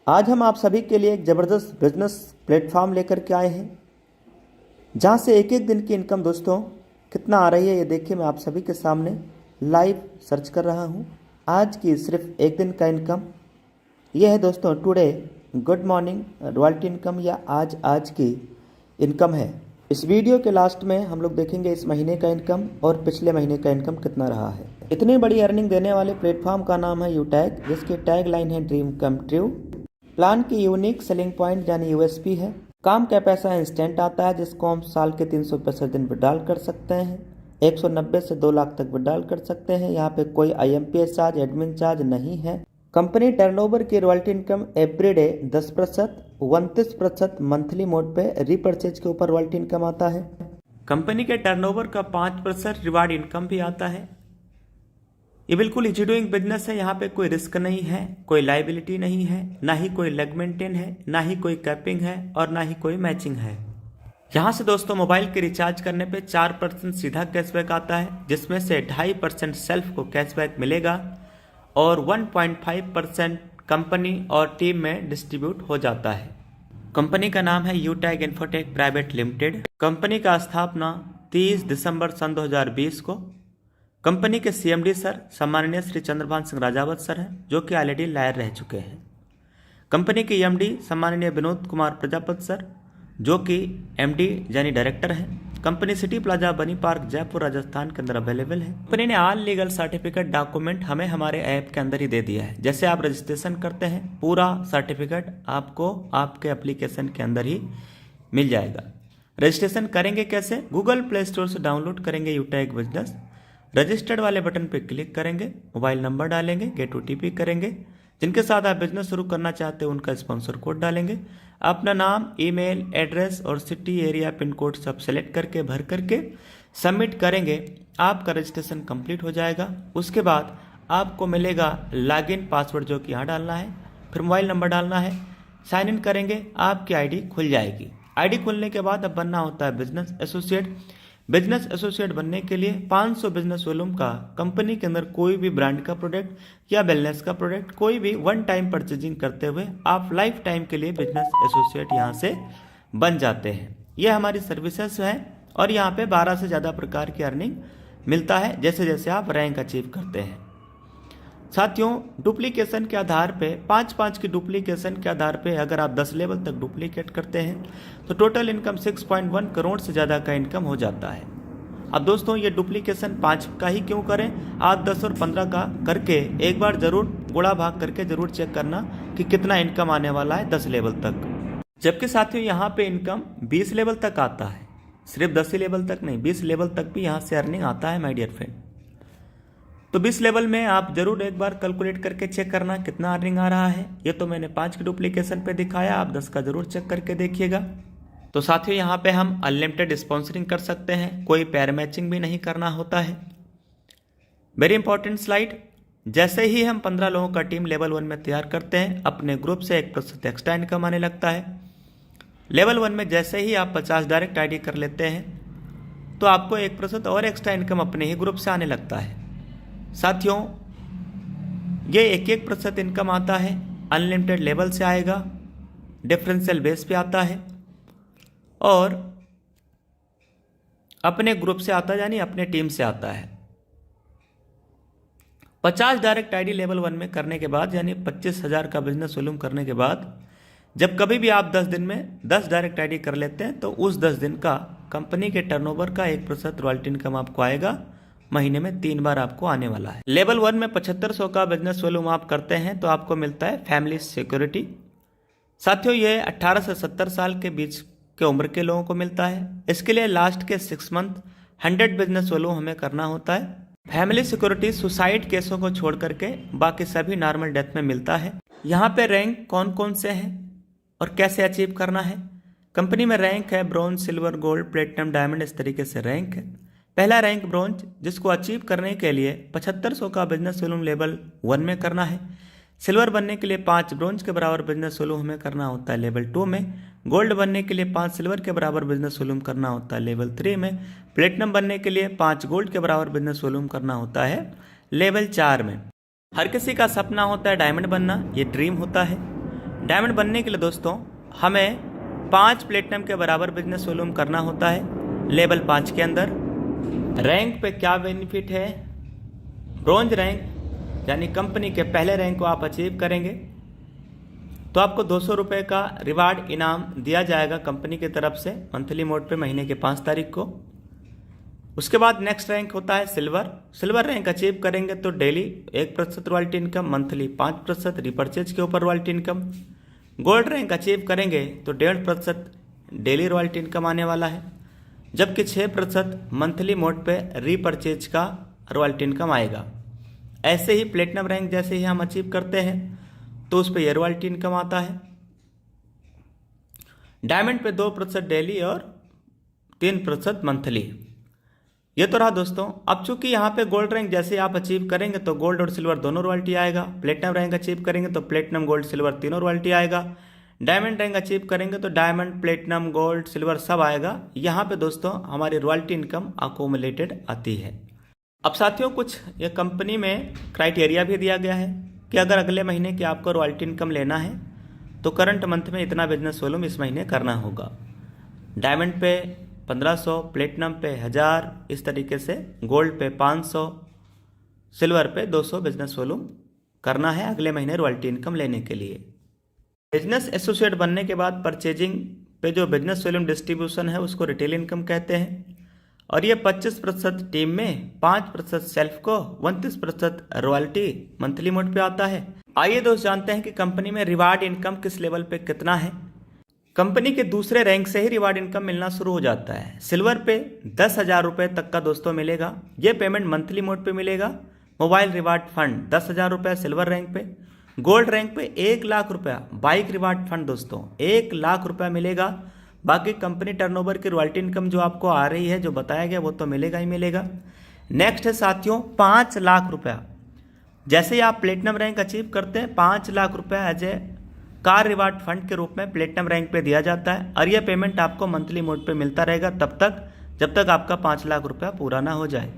आज हम आप सभी के लिए एक ज़बरदस्त बिजनेस प्लेटफॉर्म लेकर के आए हैं, जहां से एक एक दिन की इनकम दोस्तों कितना आ रही है ये देखिए। मैं आप सभी के सामने लाइव सर्च कर रहा हूं। आज की सिर्फ एक दिन का इनकम यह है दोस्तों। Today good morning royalty income या आज की इनकम है। इस वीडियो के लास्ट में हम लोग देखेंगे इस महीने का इनकम और पिछले महीने का इनकम कितना रहा है। इतनी बड़ी अर्निंग देने वाले प्लेटफॉर्म का नाम है यूटैग, जिसकी टैग लाइन है ड्रीम कम ट्रू। प्लान की यूनिक सेलिंग पॉइंट यानी यूएसपी है। काम का पैसा इंस्टेंट आता है, जिसको हम साल के 365 दिन विड्रॉल कर सकते हैं। 190 से 2 लाख तक विड्रॉल कर सकते हैं। यहाँ पे कोई IMPS चार्ज, एडमिन चार्ज नहीं है। कंपनी टर्नओवर की royalty income everyday 10%, 29% monthly mode पे रीपर्चेज के ऊपर रॉयल्टी इनकम आता है। कंपनी के टर्नओवर का 5% रिवार्ड इनकम भी आता है। ये बिल्कुल इजी डूइंग बिजनेस है। यहाँ पे कोई रिस्क नहीं है, कोई लाइबिलिटी नहीं है, ना ही कोई लेग मेंटेन है, ना ही कोई कैपिंग है और ना ही कोई मैचिंग है। यहाँ से दोस्तों मोबाइल के रिचार्ज करने पे 4% सीधा कैशबैक आता है, जिसमें से 2.5% सेल्फ को कैशबैक मिलेगा और 1.5% कंपनी और टीम में डिस्ट्रीब्यूट हो जाता है। कंपनी का नाम है यूटैग इन्फोटेक प्राइवेट लिमिटेड। कंपनी का स्थापना 30 दिसंबर सन 2020 को। कंपनी के CMD सर सम्माननीय श्री चंद्रभान सिंह राजावत सर हैं, जो कि ऑलरेडी लायर रह चुके हैं। कंपनी के MD सम्माननीय विनोद कुमार प्रजापति सर, जो कि MD यानी डायरेक्टर हैं। कंपनी सिटी प्लाजा बनी पार्क जयपुर राजस्थान के अंदर अवेलेबल है। कंपनी ने ऑल लीगल सर्टिफिकेट डॉक्यूमेंट हमें हमारे ऐप के अंदर ही दे दिया है। जैसे आप रजिस्ट्रेशन करते हैं, पूरा सर्टिफिकेट आपको आपके एप्लीकेशन के अंदर ही मिल जाएगा। रजिस्ट्रेशन करेंगे कैसे? गूगल प्ले स्टोर से डाउनलोड करेंगे यूटैग बिजनेस, रजिस्टर्ड वाले बटन पर क्लिक करेंगे, मोबाइल नंबर डालेंगे, गेट OTP करेंगे। जिनके साथ आप बिजनेस शुरू करना चाहते हैं उनका स्पॉन्सर कोड डालेंगे। अपना नाम, ईमेल एड्रेस और सिटी, एरिया, पिन कोड सब सेलेक्ट करके भर करके सबमिट करेंगे। आपका रजिस्ट्रेशन कंप्लीट हो जाएगा। उसके बाद आपको मिलेगा लॉगिन पासवर्ड, जो कि यहाँ डालना है, फिर मोबाइल नंबर डालना है, साइन इन करेंगे, आपकी ID खुल जाएगी। ID खुलने के बाद अब बनना होता है बिजनेस एसोसिएट। बिजनेस एसोसिएट बनने के लिए 500 बिजनेस वॉल्यूम का कंपनी के अंदर कोई भी ब्रांड का प्रोडक्ट या वेलनेस का प्रोडक्ट, कोई भी वन टाइम परचेजिंग करते हुए आप लाइफ टाइम के लिए बिजनेस एसोसिएट यहाँ से बन जाते हैं। ये हमारी सर्विसेज हैं और यहाँ पे 12 से ज़्यादा प्रकार की अर्निंग मिलता है, जैसे जैसे आप रैंक अचीव करते हैं। साथियों, डुप्लीकेशन के आधार पे 5-5 की डुप्लीकेशन के आधार पे अगर आप 10 लेवल तक डुप्लीकेट करते हैं तो टोटल इनकम 6.1 करोड़ से ज़्यादा का इनकम हो जाता है। अब दोस्तों ये डुप्लीकेशन 5 का ही क्यों करें, आप 10 और 15 का करके एक बार ज़रूर गुणा भाग करके ज़रूर चेक करना कि कितना इनकम आने वाला है 10 लेवल तक। जबकि साथियों यहाँ पे इनकम 20 लेवल तक आता है, सिर्फ 10 लेवल तक नहीं, 20 लेवल तक भी यहाँ से अर्निंग आता है माय डियर फ्रेंड। तो 20 लेवल में आप जरूर एक बार कैलकुलेट करके चेक करना कितना अर्निंग आ रहा है। ये तो मैंने 5 की डुप्लीकेशन पे दिखाया, आप 10 का जरूर चेक करके देखिएगा। तो साथियों यहाँ पे हम अनलिमिटेड स्पॉन्सरिंग कर सकते हैं, कोई पैर मैचिंग भी नहीं करना होता है। वेरी इंपॉर्टेंट स्लाइड, जैसे ही हम 15 लोगों का टीम लेवल 1 में तैयार करते हैं, अपने ग्रुप से 1% एक्स्ट्रा इनकम आने लगता है। लेवल 1 में जैसे ही आप 50 डायरेक्ट ID कर लेते हैं तो आपको 1% और एक्स्ट्रा इनकम अपने ही ग्रुप से आने लगता है। साथियों ये 1% इनकम आता है, अनलिमिटेड लेवल से आएगा, डिफरेंशियल बेस पे आता है और अपने ग्रुप से आता है, यानी अपने टीम से आता है। 50 डायरेक्ट ID लेवल 1 में करने के बाद, यानी 25,000 का बिजनेस वॉल्यूम करने के बाद, जब कभी भी आप 10 दिन में 10 डायरेक्ट ID कर लेते हैं तो उस 10 दिन का कंपनी के टर्नओवर का 1% रॉयल्टी इनकम आपको आएगा। महीने में 3 बार आपको आने वाला है। लेवल 1 में 7500 का बिजनेस वॉल्यूम आप करते हैं तो आपको मिलता है फैमिली सिक्योरिटी। साथियों ये 18 से 70 साल के बीच के उम्र के लोगों को मिलता है। इसके लिए लास्ट के 6 मंथ 100 बिजनेस वॉल्यूम हमें करना होता है। फैमिली सिक्योरिटी सुसाइड केसों को छोड़ करके बाकी सभी नॉर्मल डेथ में मिलता है। यहाँ पे रैंक कौन कौन से हैं और कैसे अचीव करना है। कंपनी में रैंक है bronze, silver, gold, platinum, diamond, इस तरीके से रैंक है। पहला रैंक ब्रॉन्ज, जिसको अचीव करने के लिए 7500 का बिजनेस वॉल्यूम लेवल 1 में करना है। सिल्वर बनने के लिए 5 ब्रॉन्ज के बराबर बिजनेस वॉल्यूम हमें करना होता है लेवल 2 में। गोल्ड बनने के लिए 5 सिल्वर के बराबर बिजनेस वॉल्यूम करना होता है लेवल 3 में। प्लेटिनम बनने के लिए 5 गोल्ड के बराबर बिजनेस वॉल्यूम करना होता है लेवल 4 में। हर किसी का सपना होता है डायमंड बनना, ये ड्रीम होता है। डायमंड बनने के लिए दोस्तों हमें 5 प्लेटिनम के बराबर बिजनेस वॉल्यूम करना होता है लेवल 5 के अंदर। रैंक पे क्या बेनिफिट है? ब्रॉन्ज रैंक यानी कंपनी के पहले रैंक को आप अचीव करेंगे तो आपको 200 रुपये का रिवार्ड इनाम दिया जाएगा कंपनी की तरफ से मंथली मोड पे महीने के 5 तारीख को। उसके बाद नेक्स्ट रैंक होता है सिल्वर। सिल्वर रैंक अचीव करेंगे तो daily 1% royalty income, monthly 5% repurchase के ऊपर royalty income. Gold rank achieve करेंगे तो 1.5% डेली रॉयल्टी इनकम आने वाला है, जबकि 6% मंथली मोड पे रीपरचेज का रॉयल्टी इनकम आएगा। ऐसे ही प्लेटिनम रैंक जैसे ही हम अचीव करते हैं तो उस पर यह रॉयल्टी इनकम आता है। डायमंड पे 2% डेली और 3% मंथली। ये तो रहा दोस्तों। अब चूंकि यहाँ पे गोल्ड रैंक जैसे आप अचीव करेंगे तो गोल्ड और सिल्वर दोनों रॉयल्टी आएगा। प्लेटिनम रैंक अचीव करेंगे तो प्लेटिनम, गोल्ड, सिल्वर तीनों रॉयल्टी आएगा। डायमंड रैंक अचीव करेंगे तो डायमंड, प्लेटिनम, गोल्ड, सिल्वर सब आएगा। यहाँ पे दोस्तों हमारी रॉयल्टी इनकम अकोमुलेटेड आती है। अब साथियों कुछ ये कंपनी में क्राइटेरिया भी दिया गया है कि अगर अगले महीने की आपको रॉयल्टी इनकम लेना है तो करंट मंथ में इतना बिजनेस वॉल्यूम इस महीने करना होगा। डायमंड पे 1500, प्लेटिनम पे 1000, इस तरीके से गोल्ड पे 500, सिल्वर पे 200 बिजनेस वॉल्यूम करना है अगले महीने रॉयल्टी इनकम लेने के लिए। बिजनेस एसोसिएट बनने के बाद परचेजिंग पे जो बिजनेस वॉल्यूम डिस्ट्रीब्यूशन है उसको रिटेल इनकम कहते हैं और ये 25% टीम में, 5% सेल्फ को, 29% रॉयल्टी मंथली मोड पे आता है। आइए दोस्त जानते हैं कि कंपनी में रिवार्ड इनकम किस लेवल पे कितना है। कंपनी के दूसरे रैंक से ही रिवार्ड इनकम मिलना शुरू हो जाता है। सिल्वर पे 10,000 रुपये तक का दोस्तों मिलेगा। ये पेमेंट मंथली मोड पे मिलेगा। मोबाइल रिवार्ड फंड 10,000 रुपये सिल्वर रैंक पे। गोल्ड रैंक पे 1 लाख रुपया बाइक रिवार्ड फंड दोस्तों 1 लाख रुपया मिलेगा। बाकी कंपनी टर्नओवर की रॉयल्टी इनकम जो आपको आ रही है, जो बताया गया, वो तो मिलेगा ही मिलेगा। नेक्स्ट है साथियों 5 लाख रुपया। जैसे ही आप प्लेटिनम रैंक अचीव करते हैं 5 लाख रुपया as a car reward fund के रूप में प्लेटिनम रैंक पे दिया जाता है और यह पेमेंट आपको मंथली मोड पे मिलता रहेगा तब तक जब तक आपका 5 लाख रुपया पूरा ना हो जाए।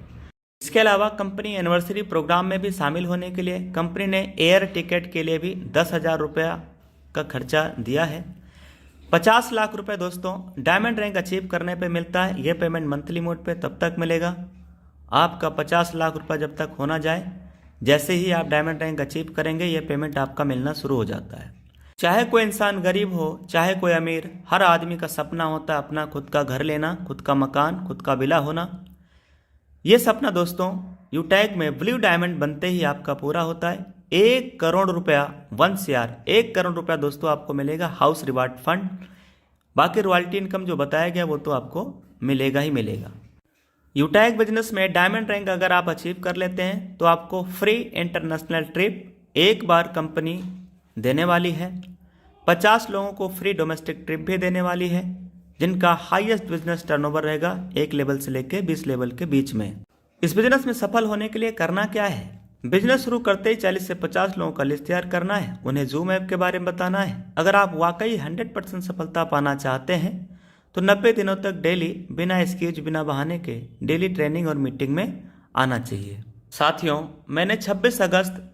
इसके अलावा कंपनी एनिवर्सरी प्रोग्राम में भी शामिल होने के लिए कंपनी ने एयर टिकट के लिए भी 10,000 रुपया का खर्चा दिया है। 50 लाख रुपए दोस्तों डायमंड रैंक अचीव करने पे मिलता है। यह पेमेंट मंथली मोड पे तब तक मिलेगा। आपका 50 लाख रुपया जब तक होना जाए, जैसे ही आप डायमंड रैंक अचीव करेंगे यह पेमेंट आपका मिलना शुरू हो जाता है। चाहे कोई इंसान गरीब हो चाहे कोई अमीर, हर आदमी का सपना होता है अपना खुद का घर लेना, खुद का मकान, खुद का विला होना। ये सपना दोस्तों यूटैग में ब्लू डायमंड बनते ही आपका पूरा होता है। 1 करोड़ रुपया 1 CR 1 करोड़ रुपया दोस्तों आपको मिलेगा हाउस रिवार्ड फंड। बाकी रॉयल्टी इनकम जो बताया गया वो तो आपको मिलेगा ही मिलेगा। यूटैग बिजनेस में डायमंड रैंक अगर आप अचीव कर लेते हैं तो आपको फ्री इंटरनेशनल ट्रिप एक बार कंपनी देने वाली है। 50 लोगों को फ्री डोमेस्टिक ट्रिप भी देने वाली है जिनका हाईएस्ट बिजनेस टर्नओवर रहेगा 1 लेवल से लेकर 20 लेवल के बीच में। इस बिजनेस में सफल होने के लिए करना क्या है? बिजनेस शुरू करते ही 40 से 50 लोगों का लिस्ट तैयार करना है, उन्हें जूम ऐप के बारे में बताना है। अगर आप वाकई 100% सफलता पाना चाहते हैं तो 90 दिनों तक डेली बिना एक्सक्यूज, बिना बहाने के डेली ट्रेनिंग और मीटिंग में आना चाहिए। साथियों मैंने 26 अगस्त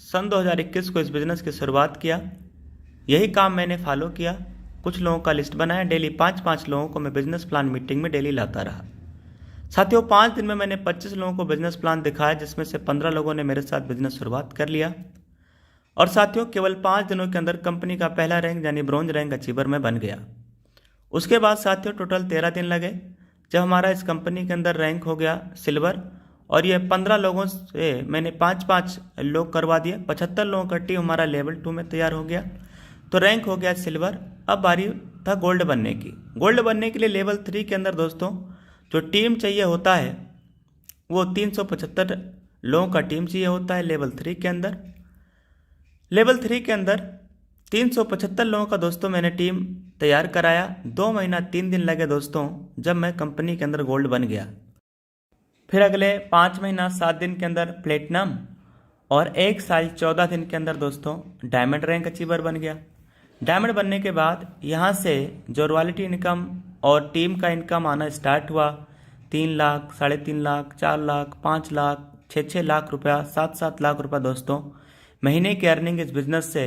सन 2021 को इस बिजनेस की शुरुआत किया। यही काम मैंने फॉलो किया। कुछ लोगों का लिस्ट बनाया, डेली 5-5 लोगों को मैं बिजनेस प्लान मीटिंग में डेली लाता रहा। साथियों 5 दिन में मैंने 25 लोगों को बिजनेस प्लान दिखाया, जिसमें से 15 लोगों ने मेरे साथ बिजनेस शुरुआत कर लिया। और साथियों केवल 5 दिनों के अंदर कंपनी का पहला रैंक यानी ब्रॉन्ज रैंक अचीवर में बन गया। उसके बाद साथियों टोटल 13 दिन लगे जब हमारा इस कंपनी के अंदर रैंक हो गया सिल्वर। और ये 15 लोगों से मैंने 5-5 लोग करवा दिया। 75 लोगों का टीम हमारा लेवल 2 में तैयार हो गया तो रैंक हो गया सिल्वर। अब बारी था गोल्ड बनने की। गोल्ड बनने के लिए लेवल 3 के अंदर दोस्तों जो टीम चाहिए होता है वो 375 लोगों का टीम चाहिए होता है लेवल 3 के अंदर। लेवल 3 के अंदर 375 लोगों का दोस्तों मैंने टीम तैयार कराया। 2 महीना 3 दिन लगे दोस्तों जब मैं कंपनी के अंदर गोल्ड बन गया। फिर अगले 5 महीना 7 दिन के अंदर प्लेटिनम और 1 साल 14 दिन के अंदर दोस्तों डायमंड रैंक अचीवर बन गया। डायमंड बनने के बाद यहाँ से जो रॉयल्टी इनकम और टीम का इनकम आना स्टार्ट हुआ। 3 लाख, 3.5 लाख, 4 लाख, 5 लाख, 6 लाख रुपया, 7 लाख रुपया दोस्तों महीने की अर्निंग इस बिजनेस से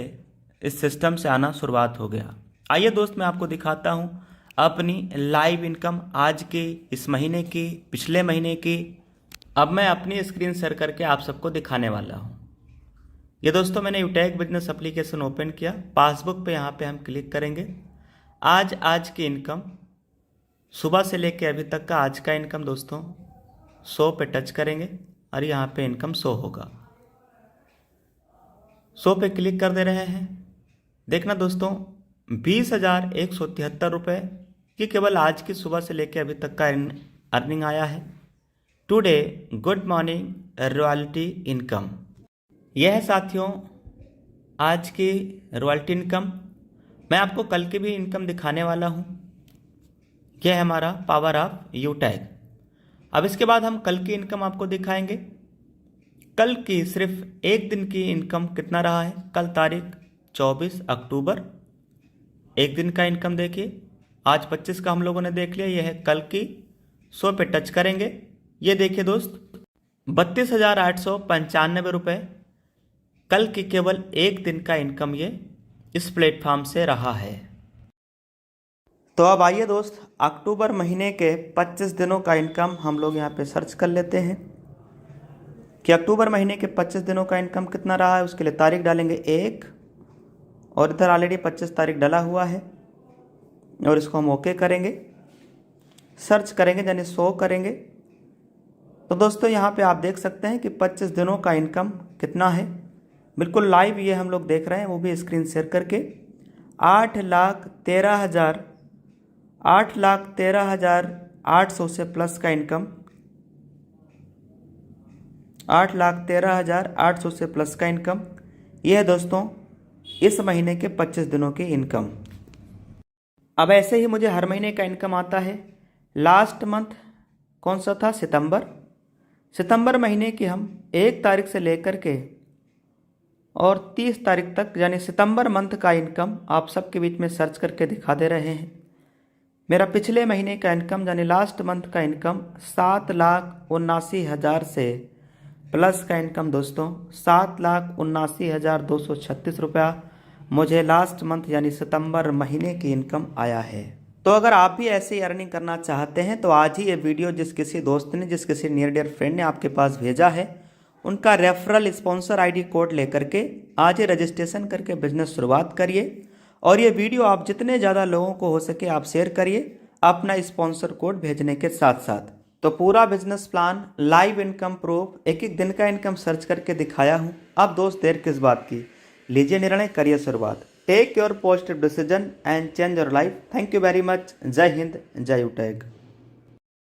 इस सिस्टम से आना शुरुआत हो गया। आइए दोस्त मैं आपको दिखाता हूँ अपनी लाइव इनकम आज के, इस महीने की, पिछले महीने की। अब मैं अपनी स्क्रीन शेयर करके आप सबको दिखाने वाला हूँ। ये दोस्तों मैंने यूटैग बिजनेस एप्लीकेशन ओपन किया। पासबुक पे यहाँ पे हम क्लिक करेंगे। आज की इनकम सुबह से लेके अभी तक का आज का इनकम दोस्तों 100 पे टच करेंगे और यहाँ पे इनकम 100 होगा। 100 पे क्लिक कर दे रहे हैं। देखना दोस्तों 20,173 रुपये ये केवल आज की सुबह से लेके अभी तक का अर्निंग आया है। Today good morning royalty income, यह है साथियों आज की रॉयल्टी इनकम। मैं आपको कल की भी इनकम दिखाने वाला हूँ। यह है हमारा पावर ऑफ यूटैग। अब इसके बाद हम कल की इनकम आपको दिखाएंगे। कल की सिर्फ एक दिन की इनकम कितना रहा है। कल तारीख 24 अक्टूबर, एक दिन का इनकम देखिए। आज 25 का हम लोगों ने देख लिया। यह है कल की। 100 पे टच करेंगे। ये देखिए दोस्त 32,895 रुपये कल की केवल एक दिन का इनकम ये इस प्लेटफॉर्म से रहा है। तो अब आइए दोस्त अक्टूबर महीने के 25 दिनों का इनकम हम लोग यहाँ पे सर्च कर लेते हैं कि अक्टूबर महीने के 25 दिनों का इनकम कितना रहा है। उसके लिए तारीख डालेंगे 1 और इधर ऑलरेडी 25 तारीख डाला हुआ है और इसको हम ओके करेंगे। सर्च करेंगे यानी 100 करेंगे। तो दोस्तों यहाँ पे आप देख सकते हैं कि 25 दिनों का इनकम कितना है। बिल्कुल लाइव ये हम लोग देख रहे हैं, वो भी स्क्रीन शेयर करके। 8,13,800 से प्लस का इनकम, 8,13,800 से प्लस का इनकम। यह है दोस्तों इस महीने के 25 दिनों की इनकम। अब ऐसे ही मुझे हर महीने का इनकम आता है। लास्ट मंथ कौन सा था, सितंबर महीने की हम 1 तारीख से लेकर के और 30 तारीख तक यानी सितंबर मंथ का इनकम आप सबके बीच में सर्च करके दिखा दे रहे हैं। मेरा पिछले महीने का इनकम यानी लास्ट मंथ का इनकम 7,79,000 से प्लस का इनकम दोस्तों 7,79,236 रुपया मुझे लास्ट मंथ यानी सितंबर महीने की इनकम आया है। तो अगर आप भी ऐसे ही अर्निंग करना चाहते हैं तो आज ही ये वीडियो जिस किसी दोस्त ने, जिस किसी नियर डियर फ्रेंड ने आपके पास भेजा है, उनका रेफरल स्पॉन्सर आईडी कोड लेकर के आज ही रजिस्ट्रेशन करके बिजनेस शुरुआत करिए। और ये वीडियो आप जितने ज़्यादा लोगों को हो सके आप शेयर करिए अपना स्पॉन्सर कोड भेजने के साथ साथ। तो पूरा business plan, live income proof, एक एक दिन का इनकम सर्च करके दिखाया हूँ। अब दोस्त देर किस बात की, लीजिए निर्णय, करिए शुरुआत। Take your positive decision and change your life. Thank you very much. जय हिंद, जय यूटैग।